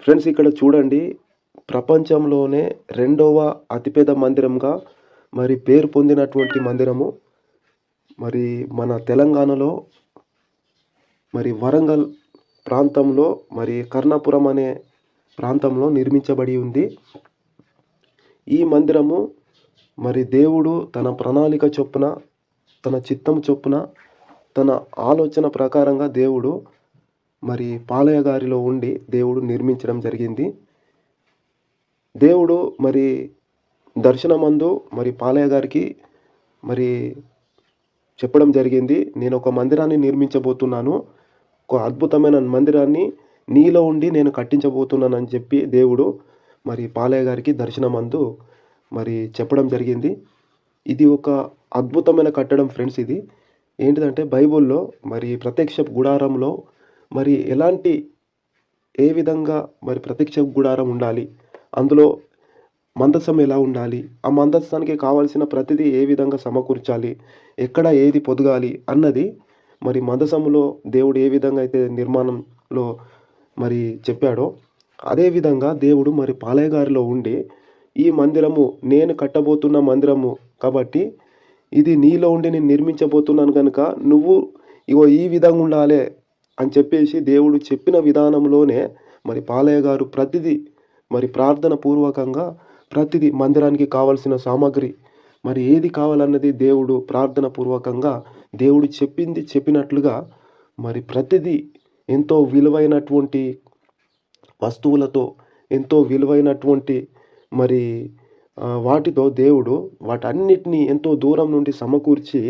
Friends ఇక్కడ చూడండి, ప్రపంచంలోనే రెండవ అతిపెద్ద మందిరంగా మరి పేరు పొందినటువంటి మందిరము మరి మన తెలంగాణలో మరి వరంగల్ ప్రాంతంలో మరి కర్ణాపురం అనే ప్రాంతంలో నిర్మించబడి ఉంది. ఈ మందిరము మరి దేవుడు తన ప్రణాళిక చొప్పున, తన చిత్తం చొప్పున, తన ఆలోచన ప్రకారంగా దేవుడు మరి పాలయ్య గారిలో ఉండి దేవుడు నిర్మించడం జరిగింది. దేవుడు మరి దర్శనమందు మరి పాలయ్య గారికి మరి చెప్పడం జరిగింది, నేను ఒక మందిరాన్ని నిర్మించబోతున్నాను, ఒక అద్భుతమైన మందిరాన్ని నీలో ఉండి నేను కట్టించబోతున్నానని చెప్పి దేవుడు మరి పాలయ్య గారికి దర్శనమందు మరి చెప్పడం జరిగింది. ఇది ఒక అద్భుతమైన కట్టడం ఫ్రెండ్స్. ఇది ఏంటిదంటే బైబిల్లో మరి ప్రత్యక్ష గుడారంలో మరి ఏ విధంగా మరి ప్రత్యక్ష గుడారం ఉండాలి, అందులో మందసం ఎలా ఉండాలి, ఆ మందసానికి కావాల్సిన ప్రతిదీ ఏ విధంగా సమకూర్చాలి, ఎక్కడ ఏది పొదగాలి అన్నది మరి మందసములో దేవుడు ఏ విధంగా అయితే నిర్మాణంలో మరి చెప్పాడో అదేవిధంగా దేవుడు మరి పాలయ్య గారిలో ఉండి ఈ మందిరము నేను కట్టబోతున్న మందిరము కాబట్టి ఇది నీలో ఉండి నేను నిర్మించబోతున్నాను కనుక నువ్వు ఇగో ఈ విధంగా ఉండాలి అని చెప్పేసి దేవుడు చెప్పిన విధానంలోనే మరి పాలయ్య గారు ప్రతిదీ మరి ప్రార్థన పూర్వకంగా ప్రతిదీ మందిరానికి కావలసిన సామాగ్రి మరి ఏది కావాలన్నది దేవుడు ప్రార్థన పూర్వకంగా దేవుడు చెప్పింది చెప్పినట్లుగా మరి ప్రతిదీ ఎంతో విలువైనటువంటి వస్తువులతో, ఎంతో విలువైనటువంటి మరి వాటితో దేవుడు వాటన్నిటిని ఎంతో దూరం నుండి సమకూర్చి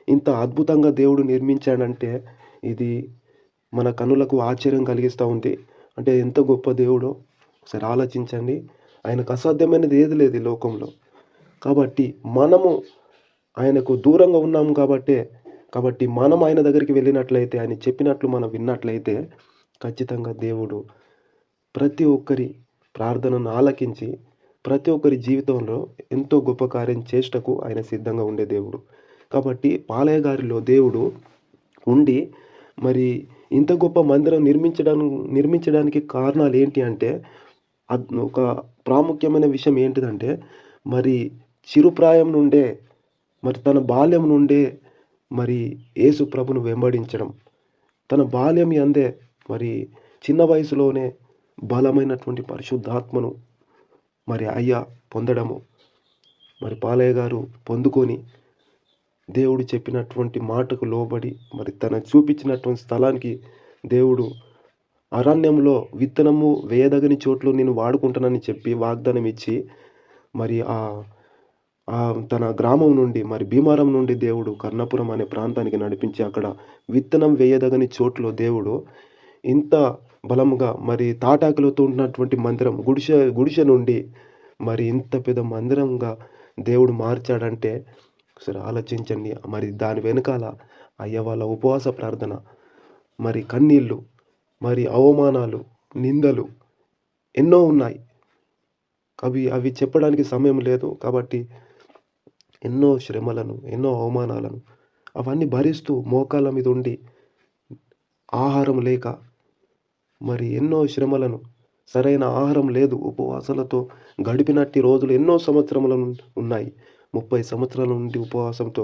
ఇంత అద్భుతంగా దేవుడు నిర్మించాడంటే ఇది మన కనులకు ఆశ్చర్యం కలిగిస్తూ ఉంది. అంటే ఎంత గొప్ప దేవుడో ఒకసారి ఆలోచించండి. ఆయనకు అసాధ్యమైనది ఏది లేదు ఈ లోకంలో. కాబట్టి మనము ఆయనకు దూరంగా ఉన్నాము కాబట్టి మనం ఆయన దగ్గరికి వెళ్ళినట్లయితే, ఆయన చెప్పినట్లు మనం విన్నట్లయితే ఖచ్చితంగా దేవుడు ప్రతి ఒక్కరి ప్రార్థనను ఆలకించి ప్రతి ఒక్కరి జీవితంలో ఎంతో గొప్ప కార్యం చేష్టకు ఆయన సిద్ధంగా ఉండే దేవుడు. కాబట్టి పాలయ్య గారిలో దేవుడు ఉండి మరి ఇంత గొప్ప మందిరం నిర్మించడానికి కారణాలు ఏంటి అంటే ఒక ప్రాముఖ్యమైన విషయం ఏంటిదంటే మరి చిరుప్రాయం నుండే మరి తన బాల్యం నుండే మరి యేసు ప్రభును వెంబడించడం, తన బాల్యం యందే మరి చిన్న వయసులోనే బలమైనటువంటి పరిశుద్ధాత్మను మరి పొందడము మరి పాలయ్య గారు పొందుకొని దేవుడు చెప్పినటువంటి మాటకు లోబడి మరి తన చూపించినటువంటి స్థలానికి దేవుడు అరణ్యంలో విత్తనము వేయదగని చోట్లు నేను వాడుకుంటానని చెప్పి వాగ్దానం ఇచ్చి మరి తన గ్రామం నుండి మరి భీమారం నుండి దేవుడు కర్ణాపురం అనే ప్రాంతానికి నడిపించి అక్కడ విత్తనం వేయదగని చోట్లో దేవుడు ఇంత బలముగా మరి తాటాకులతో ఉన్నటువంటి మందిరం గుడిసె నుండి మరి ఇంత పెద్ద మందిరంగా దేవుడు మార్చాడంటే ఒకసారి ఆలోచించండి. మరి దాని వెనకాల వాళ్ళ ఉపవాస ప్రార్థన, మరి కన్నీళ్ళు, మరి అవమానాలు, నిందలు ఎన్నో ఉన్నాయి. అవి చెప్పడానికి సమయం లేదు. కాబట్టి ఎన్నో శ్రమలను, ఎన్నో అవమానాలను అవన్నీ భరిస్తూ మోకాళ్ళ మీద ఉండి ఆహారం లేక మరి ఎన్నో శ్రమలను, సరైన ఆహారం లేదు, ఉపవాసాలతో గడిపినట్టి రోజులు ఎన్నో సంవత్సరముల ఉన్నాయి. 30 సంవత్సరాల నుండి ఉపవాసంతో.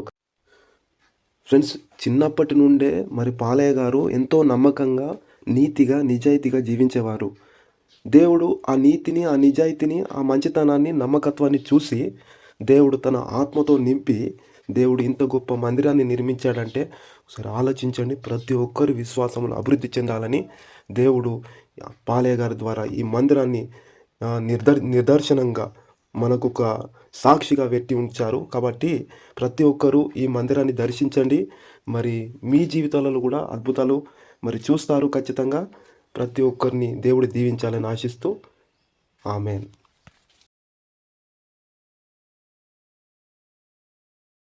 ఫ్రెండ్స్, చిన్నప్పటి నుండే మరి పాలయ్య గారు ఎంతో నమ్మకంగా, నీతిగా, నిజాయితీగా జీవించేవారు. దేవుడు ఆ నీతిని, ఆ నిజాయితీని, ఆ మంచితనాన్ని, నమ్మకత్వాన్ని చూసి దేవుడు తన ఆత్మతో నింపి దేవుడు ఇంత గొప్ప మందిరాన్ని నిర్మించాడంటే ఒకసారి ఆలోచించండి. ప్రతి ఒక్కరి విశ్వాసంలో అభివృద్ధి చెందాలని దేవుడు పాలయ్య గారి ద్వారా ఈ మందిరాన్ని నిదర్శనంగా మనకు ఒక సాక్షిగా పెట్టి ఉంచారు. కాబట్టి ప్రతి ఒక్కరూ ఈ మందిరాన్ని దర్శించండి. మరి మీ జీవితాలలో కూడా అద్భుతాలు మరి చూస్తారు ఖచ్చితంగా. ప్రతి ఒక్కరిని దేవుడు దీవించాలని ఆశిస్తూ ఆమెన్.